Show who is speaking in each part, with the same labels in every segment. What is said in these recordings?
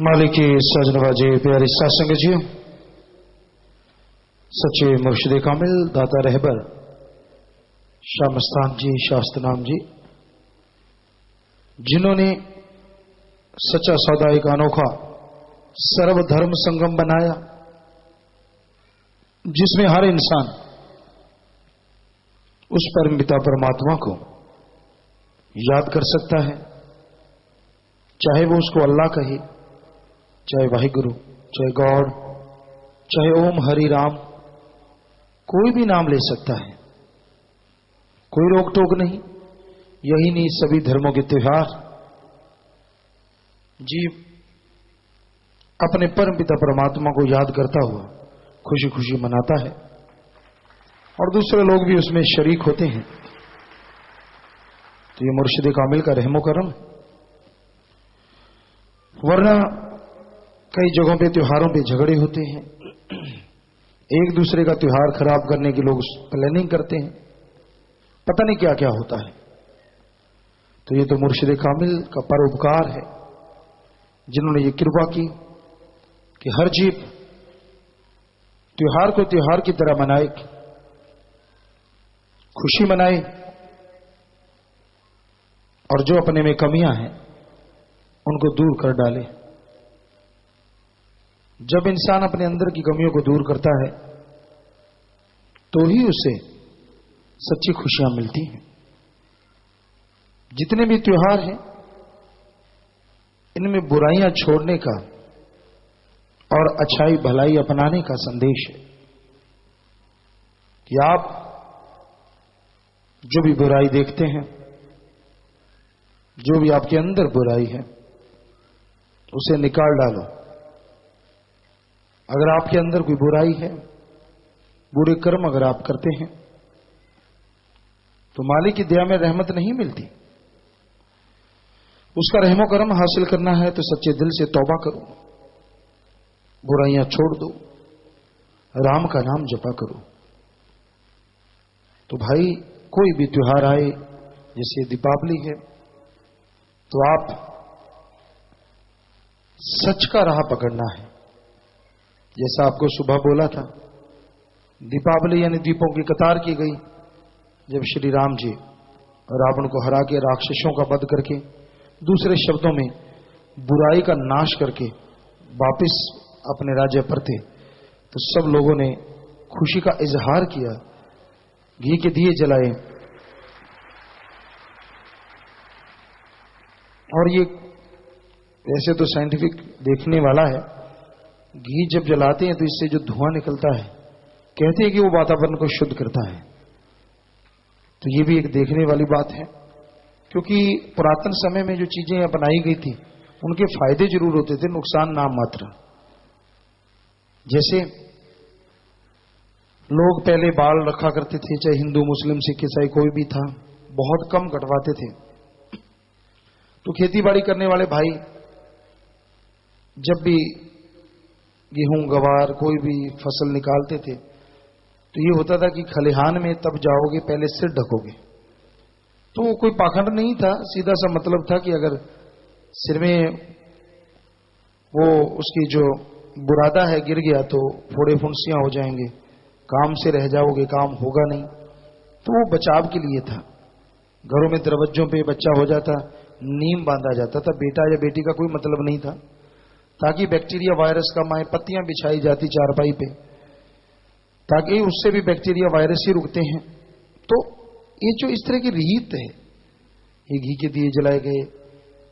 Speaker 1: मालिकी सजनवाजी प्यारी सत्संग जी, सच्चे मुर्शिद कामिल दाता रहबर शाह मस्तान जी शास्त्रनाम जी, जिन्होंने सच्चा सौदा एक अनोखा सर्वधर्म संगम बनाया, जिसमें हर इंसान उस परमपिता परमात्मा को याद कर सकता है, चाहे वो उसको अल्लाह कहे, चाहे वाहिगुरु, चाहे गॉड, चाहे ओम हरि राम, कोई भी नाम ले सकता है, कोई रोक टोक नहीं। यही नहीं, सभी धर्मों के त्योहार जीव अपने परमपिता परमात्मा को याद करता हुआ खुशी खुशी मनाता है और दूसरे लोग भी उसमें शरीक होते हैं। तो ये मुर्शिद कामिल का रहमो करम। वरना कई जगहों पे त्योहारों पे झगड़े होते हैं, एक दूसरे का त्योहार खराब करने की लोग प्लानिंग करते हैं, पता नहीं क्या क्या होता है। तो ये तो मुर्शिद कामिल का परोपकार है, जिन्होंने ये कृपा की कि हर जीव त्योहार को त्योहार की तरह मनाए, खुशी मनाए, और जो अपने में कमियां हैं उनको दूर कर डाले। जब इंसान अपने अंदर की कमियों को दूर करता है तो ही उसे सच्ची खुशियां मिलती हैं। जितने भी त्योहार हैं, इनमें बुराइयां छोड़ने का और अच्छाई भलाई अपनाने का संदेश है कि आप जो भी बुराई देखते हैं, जो भी आपके अंदर बुराई है, उसे निकाल डालो। अगर आपके अंदर कोई बुराई है, बुरे कर्म अगर आप करते हैं, तो मालिक की दया में रहमत नहीं मिलती। उसका रहमो करम हासिल करना है तो सच्चे दिल से तौबा करो, बुराइयां छोड़ दो, राम का नाम जपा करो। तो भाई, कोई भी त्योहार आए, जैसे दीपावली है, तो आप सच का राह पकड़ना है। जैसा आपको सुबह बोला था, दीपावली यानी दीपों की कतार की गई। जब श्री राम जी रावण को हरा के, राक्षसों का वध करके, दूसरे शब्दों में बुराई का नाश करके वापिस अपने राज्य पर थे, तो सब लोगों ने खुशी का इजहार किया, घी के दिए जलाए। और ये वैसे तो साइंटिफिक देखने वाला है, घी जब जलाते हैं तो इससे जो धुआं निकलता है, कहते हैं कि वो वातावरण को शुद्ध करता है। तो ये भी एक देखने वाली बात है, क्योंकि पुरातन समय में जो चीजें अपनाई गई थी, उनके फायदे जरूर होते थे, नुकसान नाम मात्र। जैसे लोग पहले बाल रखा करते थे, चाहे हिंदू मुस्लिम सिख ईसाई कोई भी था, बहुत कम कटवाते थे। तो खेती बाड़ी करने वाले भाई जब भी गेहूं गवार कोई भी फसल निकालते थे, तो ये होता था कि खलिहान में तब जाओगे पहले सिर ढकोगे। तो वो कोई पाखंड नहीं था, सीधा सा मतलब था कि अगर सिर में वो उसकी जो बुरादा है गिर गया तो फोड़े फुंसियां हो जाएंगे, काम से रह जाओगे, काम होगा नहीं। तो वो बचाव के लिए था। घरों में दरवाजों पे बच्चा हो जाता, नीम बांधा जाता था, बेटा या बेटी का कोई मतलब नहीं था, ताकि बैक्टीरिया वायरस का माए पत्तियां बिछाई जाती चारपाई पे, ताकि उससे भी बैक्टीरिया वायरस ही रुकते हैं। तो ये जो इस तरह की रीत है, ये घी के दिए जलाए गए,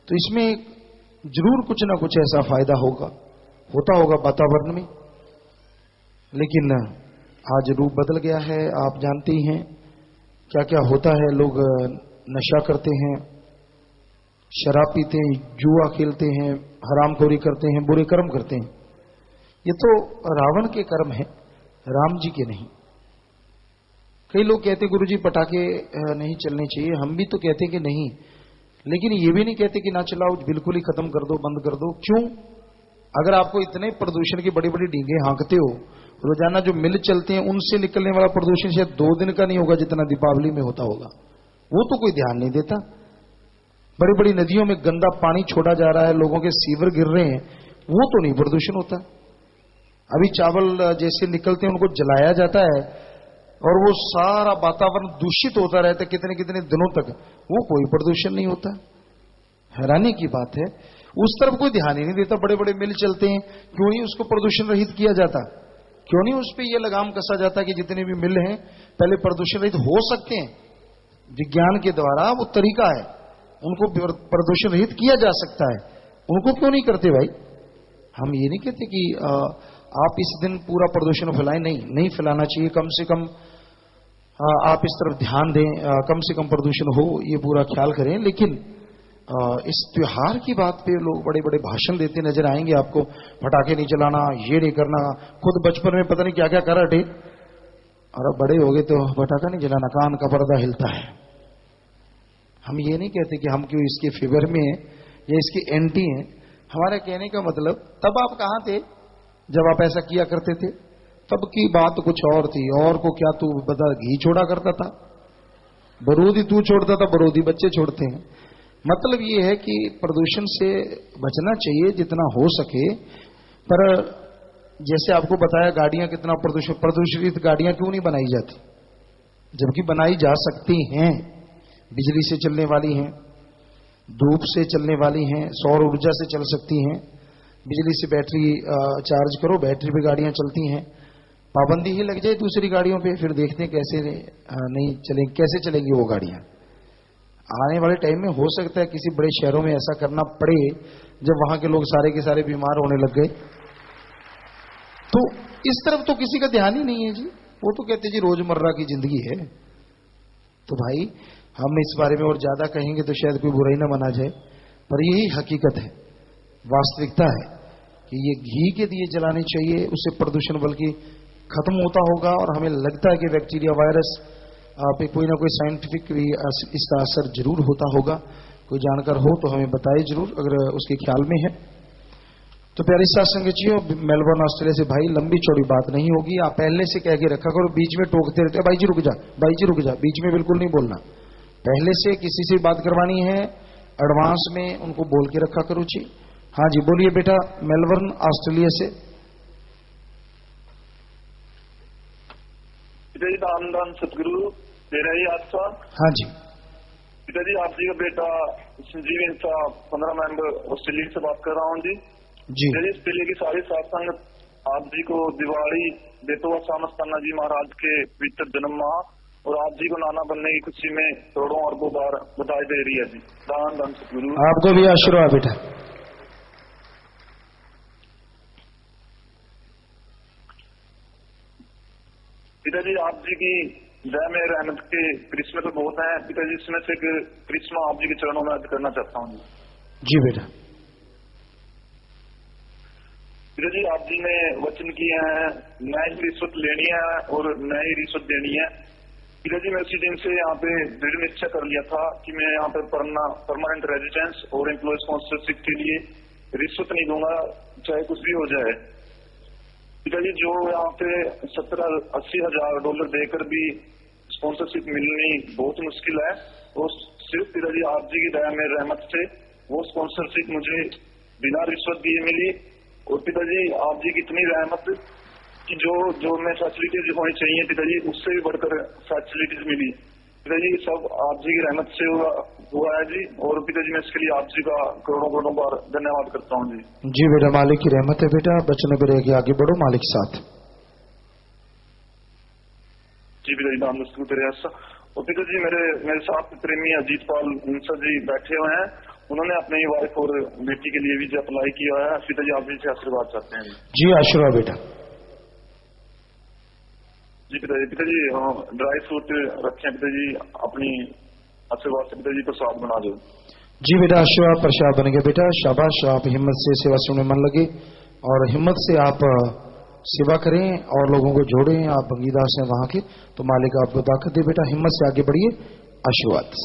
Speaker 1: तो इसमें जरूर कुछ ना कुछ ऐसा फायदा होता होगा वातावरण में। लेकिन आज रूप बदल गया है, आप जानते ही हैं क्या क्या होता है। लोग नशा करते हैं, शराब पीते हैं, जुआ खेलते हैं, हरामखोरी करते हैं, बुरे कर्म करते हैं। ये तो रावण के कर्म है, राम जी के नहीं। कई लोग कहते गुरुजी पटाखे नहीं चलने चाहिए, हम भी तो कहते कि नहीं, लेकिन ये भी नहीं कहते कि ना चलाओ, बिल्कुल ही खत्म कर दो, बंद कर दो। क्यों? अगर आपको इतने प्रदूषण की बड़ी बड़ी डींगे हाँकते हो, रोजाना जो मिल चलते हैं उनसे निकलने वाला प्रदूषण शायद 2 दिन का नहीं होगा जितना दीपावली में होता होगा, वो तो कोई ध्यान नहीं देता। बड़ी बड़ी नदियों में गंदा पानी छोड़ा जा रहा है, लोगों के सीवर गिर रहे हैं, वो तो नहीं प्रदूषण होता। अभी चावल जैसे निकलते हैं उनको जलाया जाता है और वो सारा वातावरण दूषित होता रहता है कितने कितने दिनों तक, वो कोई प्रदूषण नहीं होता। हैरानी की बात है, उस तरफ कोई ध्यान ही नहीं देता। बड़े बड़े मिल चलते हैं, क्यों नहीं उसको प्रदूषण रहित किया जाता? क्यों नहीं उस पर यह लगाम कसा जाता कि जितने भी मिल हैं पहले प्रदूषण रहित हो सकते हैं? विज्ञान के द्वारा वो तरीका है, उनको प्रदूषण रहित किया जा सकता है, उनको क्यों नहीं करते भाई? हम ये नहीं कहते कि आप इस दिन पूरा प्रदूषण फैलाएं, नहीं फैलाना चाहिए। कम से कम आप इस तरफ ध्यान दें, कम से कम प्रदूषण हो ये पूरा ख्याल करें। लेकिन इस त्योहार की बात पे लोग बड़े बड़े भाषण देते नजर आएंगे आपको, पटाखे नहीं चलाना, ये नहीं करना। खुद बचपन में पता नहीं क्या क्या कर हटे, और अब बड़े हो गए तो पटाखा नहीं जलाना, कान का पर्दा हिलता है। हम ये नहीं कहते कि हम क्यों इसके फेवर में हैं या इसके एंटी हैं। हमारे कहने का मतलब, तब आप कहां थे जब आप ऐसा किया करते थे? तब की बात कुछ और थी। और को क्या तू बता, घी छोड़ा करता था, बरूदी तू छोड़ता था, बरूदी बच्चे छोड़ते हैं। मतलब ये है कि प्रदूषण से बचना चाहिए जितना हो सके। पर जैसे आपको बताया गाड़ियां कितना प्रदूषित गाड़ियां क्यों नहीं बनाई जाती, जबकि बनाई जा सकती हैं। बिजली से चलने वाली हैं, धूप से चलने वाली हैं, सौर ऊर्जा से चल सकती हैं। बिजली से बैटरी चार्ज करो, बैटरी पे गाड़ियां चलती हैं। पाबंदी ही लग जाए दूसरी गाड़ियों पे, फिर देखते हैं कैसे नहीं चलेंगी, कैसे चलेंगी वो गाड़ियां। आने वाले टाइम में हो सकता है किसी बड़े शहरों में ऐसा करना पड़े जब वहां के लोग सारे के सारे बीमार होने लग गए। तो इस तरफ तो किसी का ध्यान ही नहीं है जी। वो तो कहते जी रोजमर्रा की जिंदगी है। तो भाई हम इस बारे में और ज्यादा कहेंगे तो शायद कोई बुराई ना मना जाए, पर यही हकीकत है, वास्तविकता है कि ये घी के दिए जलाने चाहिए। उससे प्रदूषण बल्कि खत्म होता होगा। और हमें लगता है कि बैक्टीरिया वायरस पे कोई ना कोई साइंटिफिक भी इसका असर जरूर होता होगा। कोई जानकार हो तो हमें बताए जरूर अगर उसके ख्याल में है। तो प्यारे साथ संगतियों, मेलबर्न ऑस्ट्रेलिया से भाई, लंबी चौड़ी बात नहीं होगी। आप पहले से कह के रखा करो, बीच में टोकते रहते भाई जी रुक जा, भाई जी रुक जा, बीच में बिल्कुल नहीं बोलना। पहले से किसी से बात करवानी है एडवांस में उनको बोल के रखा करो जी। हाँ जी बोलिए बेटा, मेलबर्न ऑस्ट्रेलिया से।
Speaker 2: पिताजी राम राम सतगुरु, तेरा ही आस्था।
Speaker 1: हाँ जी
Speaker 2: पिताजी, आप जी का बेटा संजीव साहब 15 मेंबर ऑस्ट्रेलिया से बात कर रहा हूँ जी।
Speaker 1: जी
Speaker 2: ऑस्ट्रेलिया की सारी सात्संग आप जी को दिवाली बेतवा सामस्ताना जी महाराज के पवित्र जन्म माह और आप जी को नाना बनने की खुशी में करोड़ों अरबों बार बधाई दे रही है जी। दान दान सतगुरु,
Speaker 1: आपको भी आशीर्वाद बेटा।
Speaker 2: पिताजी, आप जी की दया में रहमत के करिश्मे तो बहुत हैं पिताजी, इसमें से एक करिश्मा आप जी के चरणों में अर्ज करना चाहता हूँ
Speaker 1: जी बेटा।
Speaker 2: पिताजी, आप जी ने वचन किए हैं न ही रिश्वत लेनी है और न ही रिश्वत देनी है। पिताजी, मैं उसी दिन से यहाँ पे दृढ़ निश्चय कर लिया था कि मैं यहाँ पे परमानेंट रेजिडेंस और एम्प्लॉय स्पॉन्सरशिप के लिए रिश्वत नहीं दूंगा, चाहे कुछ भी हो जाए। पिताजी, जो यहाँ पे 70-80 हजार डॉलर देकर भी स्पॉन्सरशिप मिलनी बहुत मुश्किल है, वो सिर्फ पिताजी आप जी की दया में रहमत से वो स्पॉन्सरशिप मुझे बिना रिश्वत दिए मिली। और पिताजी, आप जी की इतनी रहमत कि जो मैं फैसिलिटीज होनी चाहिए पिताजी, उससे भी बढ़कर फैसिलिटीज मिली। पिताजी, सब आप जी की रहमत से हुआ है जी। और पिताजी, मैं इसके लिए आप जी का करोड़ों करोड़ों बार धन्यवाद करता हूँ जी।
Speaker 1: जी बेटा, मालिक की रहमत है बेटा, बचने पर रहेगी, आगे बढ़ो मालिक साथ।
Speaker 2: जी पिताजी, नाम दस्तू तेरे ऐसा। और पिताजी, मेरे साथ प्रेमी अजीत पाल हिंसा जी बैठे हुए हैं, उन्होंने अपनी वाइफ और बेटी के लिए भी अप्लाई किया है। पिताजी, आप जी से आशीर्वाद चाहते हैं
Speaker 1: जी। आशीर्वाद बेटा।
Speaker 2: जी पिताजी, ड्राई फ्रूट रखे हैं पिताजी, अपनी आशीर्वाद से पिताजी प्रसाद बना दो।
Speaker 1: जी बेटा, आशीर्वाद प्रसाद बन गया बेटा, शाबाश। आप हिम्मत से सेवा सुनने मन लगे और हिम्मत से आप सेवा करें और लोगों को जोड़ें। आप भंगीदास हैं वहां के, तो मालिक आपको ताकत दे बेटा, हिम्मत से आगे बढ़िए। आशीर्वाद।